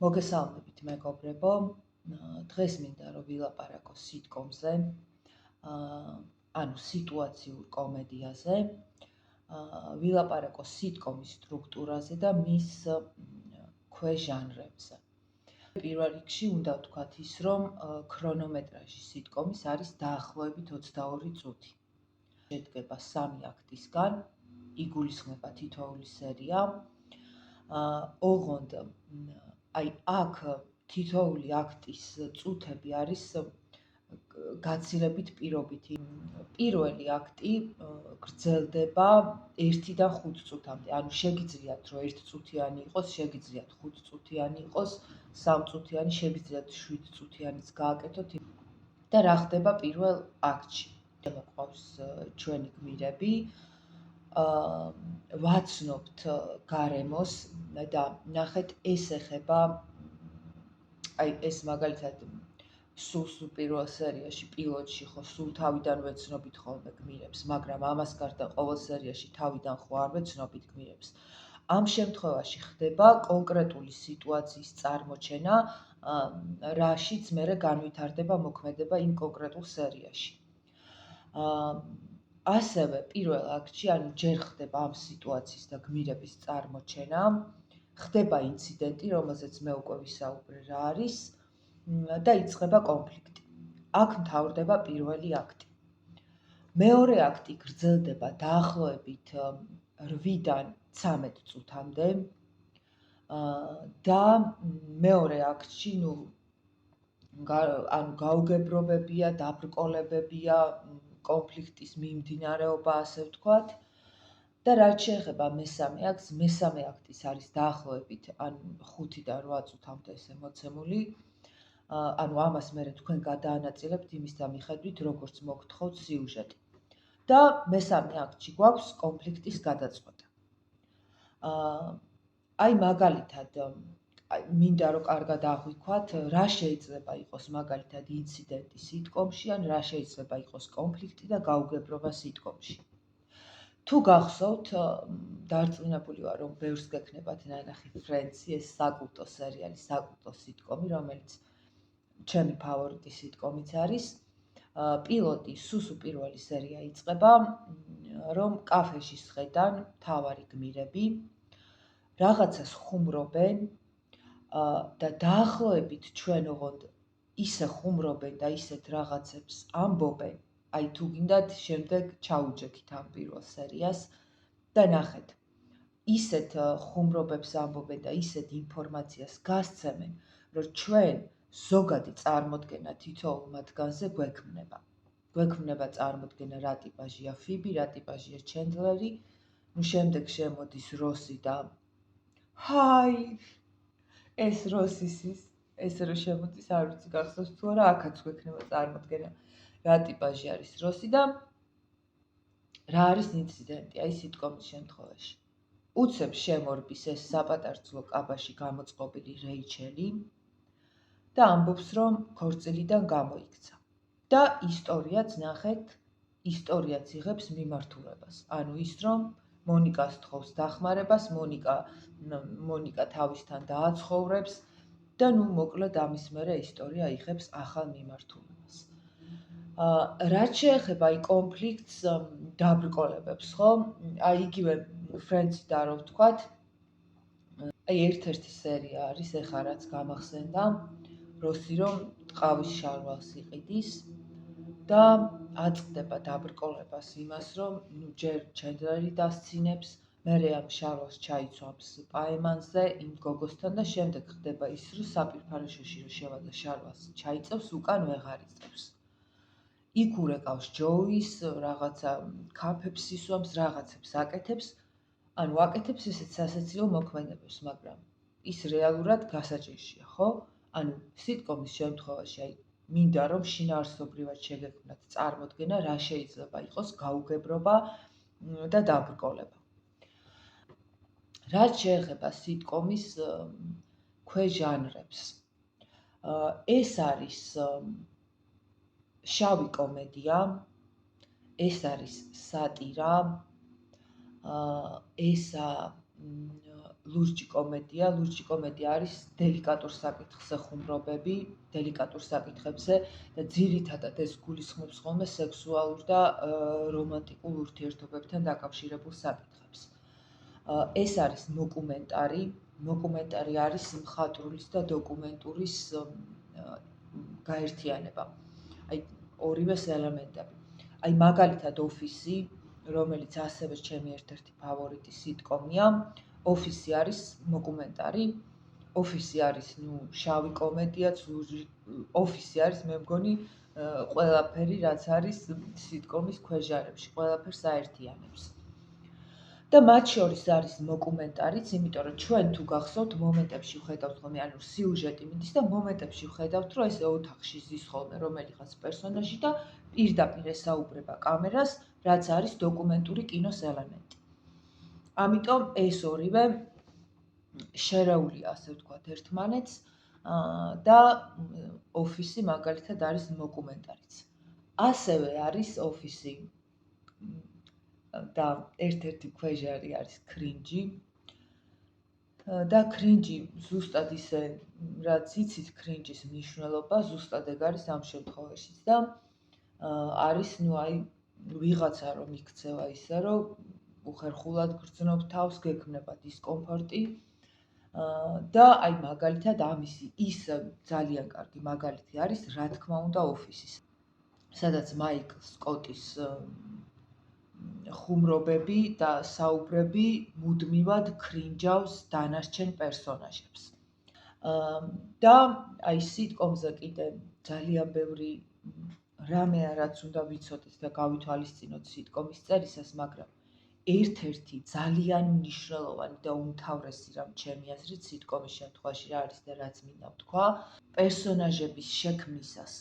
მოგესალმებით მეგობრებო, დღეს მინდა რომ ვილაპარაკო სიტკომზე, ანუ სიტუაციურ კომედიაზე, ვილაპარაკო სიტკომის სტრუქტურაზე და მის ქვეჟანრებზე. პირველ რიგში უნდა ვთქვათ ის, რომ ქრონომეტრაჟი სიტკომის არის დაახლოებით 22 წუთი. შედგება 3 აქტისგან, იგულისხმება თითოეული სერია. ოღონდ აი აქ თითოეული აქტის წუთები არის გაცილებით პირობითი. პირველი აქტი გრძელდება 1-დან 5 წუთამდე. ანუ შეგიძლიათ რომ 1 წუთიანი იყოს, შეგიძლიათ 5 წუთიანი იყოს, 3 წუთიანი, შეგიძლიათ 7 წუთიანიც გააკეთოთ და რა ხდება პირველ აქტში. მოყვავს ჩვენი გმირები, ვაცნობთ გარემოს და ნახეთ ეს ეხება აი ეს მაგალითად სულ პირველ სერიაში პილოტში ხო სულ თავიდან ვეცნობით ხოლმე გმირებს, მაგრამ ამას გარდა ყოველ სერიაში თავიდან ხო არ ვეცნობით გმირებს. ამ შემთხვევაში ხდება კონკრეტული სიტუაციის წარმოჩენა, რაშიც მერე განვითარდება მოქმედება იმ კონკრეტულ სერიაში. ასევე პირველ აქტში, ანუ ჯერ ხდება ამ სიტუაციის და გმირების წარმოჩენა, ხდება ინციდენტი, რომელზეც მე უკვე ვისაუბრე რა არის და იწყება კონფლიქტი. აქ მთავრდება პირველი აქტი. მეორე აქტი გრძელდება დაახლოებით 8-დან 13 წუთამდე და მეორე აქტში, ანუ გაუგებრობებია, დაბრკოლებებია, კონფლიქტის მიმდინარეობა, ასე ვთქვათ. და რაც შეეხება მესამე აქტს, მესამე აქტის არის დაახლოებით 5-დან 8 წუთამდე ესე მოცემული. ანუ ამას მერე თქვენ გადაანაწილებთ იმის მიხედვით, როგორც მოგთხოვთ სიუჟეტი. და მესამე აქტში გვაქვს კონფლიქტის გადაწყვეტა. აი მაგალითად, მინდა რომ კარგად აღვიქვათ, რა შეიძლება იყოს მაგალითად ინციდენტი სიტკომში, ან რა შეიძლება იყოს კონფლიქტი და გაუგებრობა სიტკომში. თუ გახსოვთ, დარწმუნებული ვარ, რომ ბევრს გექნებათ ნანახი ფრენდსი, ეს საკულტო სერიალი, საკულტო სიტკომი, რომელიც ჩემი ფავორიტი სიტკომიც არის. პილოტი სუსუ პირველი სერია იწყება, რომ კაფეში სხედან მთავარი გმირები რაღაცას ხუმრობენ და დაახლოებით ჩვენ ოღონდ ისე ხუმრობენ და ისეთ რაღაცებს ამბობენ, აი თუ გინდათ შემდეგ ჩაუჯექით ამ პირველ სერიას და ნახეთ. ისეთ ხუმრობებს ამბობენ და ისეთ ინფორმაციას გასცემენ, რომ ჩვენ ზოგადი წარმოდგენა თითოეულ მათგანზე გვექმნება. გვექმნება წარმოდგენა რა ტიპაჟია ფიბი, რა ტიპაჟია ჩენდლერი, შემდეგ შემოდის როსი და ჰაი, ეს როსისის, ეს რო შემოდის, არ ვიცი გახსოვს თუ არა, აქაც გვექნება წარმოდგენა რა ტიპაჟი არის როსი და რა არის ინციდენტი, აი სიტკომის შემთხვევაში. უცებ შემორბის ეს საპატარძლო კაბაში გამოწყობილი რეიჩელი და ამბობს, რომ ქორწილიდან გამოიქცა. და ისტორიაც ნახეთ, ისტორიაც იღებს მიმართულებას. ანუ ის, რომ მონიკას თხოვს დახმარებას, მონიკა თავისთან დააცხოვრებს და მოკლედ ამის მერე ისტორია იღებს ახალ მიმართულებას. რაც შეეხება აი კონფლიქტს, დაბრკოლებებს, ხო? აი იგივე ფრენდსიდან რო ვთქვათ, აი ერთ-ერთი სერია არის ეხლა რაც გამახსენდა, როსი რომ ტყავის შარვალს იყიდის და აწყდება დაბრკოლებას იმას, რომ ჯერ ჩენდლერი დასცინებს, მერე ამ შარვალს ჩაიცვამს პაემანზე იმ გოგოსთან და შემდეგ ხდება ის, რომ საპირფარეშოში რო შევა და შარვალს ჩაიწევს, უკან ვეღარ იწევს. იქ ურეკავს ჯოის, რაღაცა კაფებს ისვამს, რაღაცებს აკეთებს, ანუ აკეთებს ესეთ სასაცილო მოქმედებებს, მაგრამ ის რეალურად გასაჭირშია, ხო? ანუ სიტკომის შემთხვევაში აი მინდა რომ შინაარსობრივად შეგექმნათ წარმოდგენა რა შეიძლება იყოს გაუგებრობა და დაბრკოლება. რაც შეეხება სიტკომის ქვეჟანრებს, ეს არის შავი კომედია, ეს არის სატირა, ესა ლურჯი კომედია. ლურჯი კომედია არის დელიკატურ საკითხზე ხუმრობები, დელიკატურ საკითხებზე და ძირითადად ეს გულისხმობს ხოლმე სექსუალურ და რომანტიკულ ურთიერთობებთან დაკავშირებულ საკითხებს. ეს არის დოკუმენტარი. დოკუმენტარი არის მხატვრულის და დოკუმენტურის გაერთიანება. აი ორივეს ელემენტები. აი მაგალითად ოფისი, რომელიც ასევე ჩემი ერთ-ერთი ფავორიტი სიტკომია. ოფისი არის დოკუმენტარი. ოფისი არის, შავი კომედიაც, ოფისი არის, მე მგონი, ყველაფერი, რაც არის სიტკომის ქვეჟარებში, ყველაფერს აერთიანებს. და მათ შორის არის დოკუმენტარიც, იმიტომ რომ ჩვენ თუ გახსოვთ, მომენტებში ვხედავთ ხოლმე, ანუ სიუჟეტი მიდის და მომენტებში ვხედავთ, რომ ესე ოთახში ზის ხოლმე რომელიღაც პერსონაჟი და პირდაპირ ესაუბრება კამერას, რაც არის დოკუმენტური კინოს ელემენტი. ამიტომ ეს ორივე შერეულია, ასე ვთქვათ, ერთმანეთს და ოფისი მაგალითად არის დოკუმენტარიც. ასევე არის ოფისი და ერთ-ერთი ქვეჟარი არის კრინჯი. და კრინჯი ზუსტად ისე, რაც იცით კრინჯის მნიშვნელობა, ზუსტად ეგ არის ამ შემთხვევაშიც და არის, ვიღაცა რომ იქცევა ისე, რომ უხერხულად გრძნობ თავს, გექმნება დისკომფორტი და აი მაგალითად ამისი ის ძალიან კარგი მაგალითი არის, რა თქმა უნდა, ოფისის, სადაც მაიკლ სკოტის ხუმრობები და საუბრები მუდმივად კრინჯავს დანარჩენ პერსონაჟებს. და აი სიტკომზე კიდე ძალიან ბევრი რამეა, რაც უნდა ვიცოდეთ და გავითვალისწინოთ სიტკომის წერისას, მაგრამ ერთ-ერთი ძალიან მნიშვნელოვანი და უმთავრესი რამ ჩემი აზრით სიტკომის შემთხვევაში რა არის და რაც მინდა ვთქვა, პერსონაჟების შექმნისას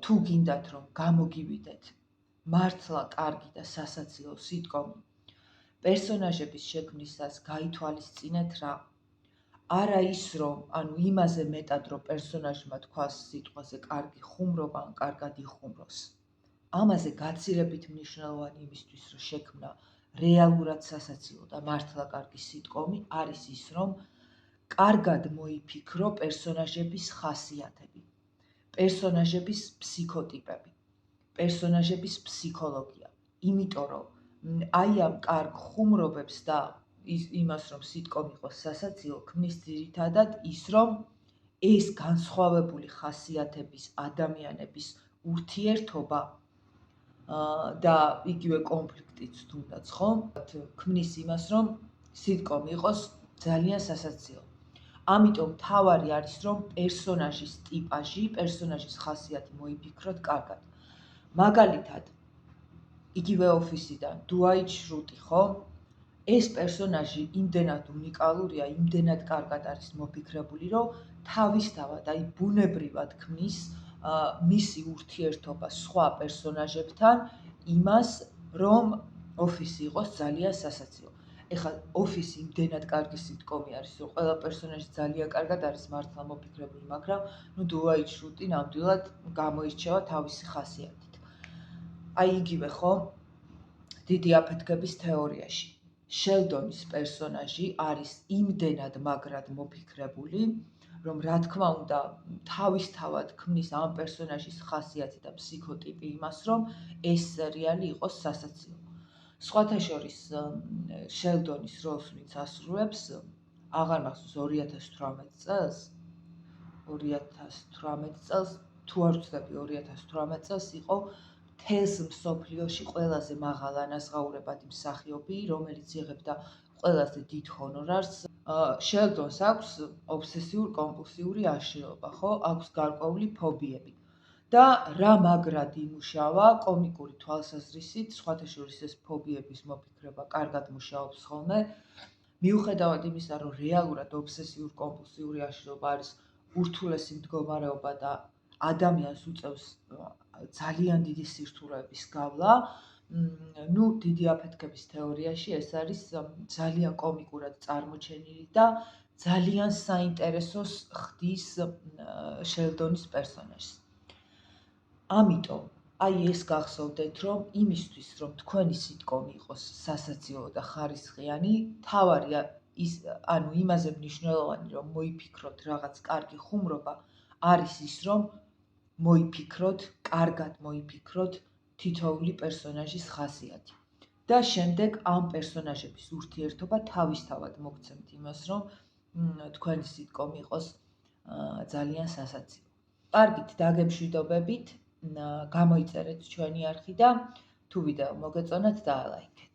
თუ გინდათ რომ გამოგივიდეთ მართლა კარგი და სასაცილო სიტკომი, პერსონაჟების შექმნისას გაითვალისწინეთ რა. არა ის რომ, იმაზე მეტად რომ პერსონაჟმა თქვას სიტყვაზე კარგი ხუმრობა ან კარგად იხუმროს. ამაზე გაცილებით მნიშვნელოვანი იმისთვის, რომ შექმნა რეალურად სასაცილო და მართლა კარგი სიტკომი არის ის, რომ კარგად მოიფიქრო პერსონაჟების ხასიათები, პერსონაჟების ფსიქოტიპები, პერსონაჟების ფსიქოლოგია. იმიტომ რომ აი ამ კარგ ხუმრობებს და იმას, რომ სიტკომი იყოს სასაცილო, ქმნის ძირითადად ის, რომ ეს განსხვავებული ხასიათების ადამიანების ურთიერთობა და იგივე კონფლიქტიც თუნდაც, ხო? ქმნის იმას, რომ სიტკომი იყოს ძალიან სასაცილო. ამიტომ მთავარი არის, რომ პერსონაჟის ტიპაჟი, პერსონაჟის ხასიათი მოიფიქროთ კარგად. მაგალითად, იგივე ოფისიდან დუაიტ შრუტი, ხო? ეს პერსონაჟი იმდენად უნიკალურია, იმდენად კარგად არის მოფიქრებული, რომ თავისთავად, აი ბუნებრივად ქმნის მისი ურთიერთობა სხვა პერსონაჟებთან იმას, რომ ოფისი იყოს ძალიან სასაცილო. ეხლა ოფისი იმდენად კარგი სიტკომი არის, რომ ყველა პერსონაჟი ძალიან კარგად არის მართლა მოფიქრებული, მაგრამ დუაიტ შრუტი ნამდვილად გამოირჩევა თავისი ხასიათით. აი იგივე, ხო? დიდი აფეთქების თეორიაში. შელდონის პერსონაჟი არის იმდენად მაგრად მოფიქრებული, რომ რა თქმა უნდა, თავისთავად ქმნის ამ პერსონაჟის ხასიათი და ფსიქოტიპი იმას, რომ ეს სერიალი იყოს სასაცილო. სხვათა შორის შელდონის როლს ვინც ასრულებს, აღარ მახსოვს 2018 წელს, 2018 წელს, თუ არ ვცდები 2018 წელს იყო მთელს მსოფლიოში ყველაზე მაღალ ანაზღაურებადი მსახიობი, რომელიც იღებდა ყველაზე დიდ ჰონორარს. შელდონს აქვს ობსესიურ-კომპულსიური აშლილობა, ხო? აქვს გარკვეული ფობიები. და რა მაგრად იმუშავა კომიკური თვალსაზრისით, სხვათა შორის ეს ფობიების მოფიქრება კარგად მუშაობს ხოლმე. მიუხედავად იმისა, რომ რეალურად ობსესიურ-კომპულსიური აშლილობა არის ურთულესი მდგომარეობა და ადამიანს უწევს ძალიან დიდი სირთულეების გავლა, დიდი აფეთქების თეორიაში ეს არის ძალიან კომიკურად წარმოჩენილი და ძალიან საინტერესოს ხდის შელდონის პერსონაჟს. ამიტომ აი ეს გახსოვდეთ, რომ იმისთვის, რომ თქვენი სიტკომი იყოს სასაცილო და ხარისხიანი, თავარი ის ანუ იმაზე მნიშვნელოვანი რომ მოიფიქროთ რაღაც კარგი ხუმრობა არის ის რომ მოიფიქროთ, კარგად მოიფიქროთ თითოეული პერსონაჟის ხასიათი. და შემდეგ ამ პერსონაჟების ურთიერთობა თავისთავად მოგცემთ იმას, რომ თქვენი სიტკომი იყოს ძალიან სასაცილო. კარგით, დაგემშვიდობებით, გამოიწერეთ ჩვენი არხი და თუ ვიდეო მოგეწონათ, დაალაიქეთ.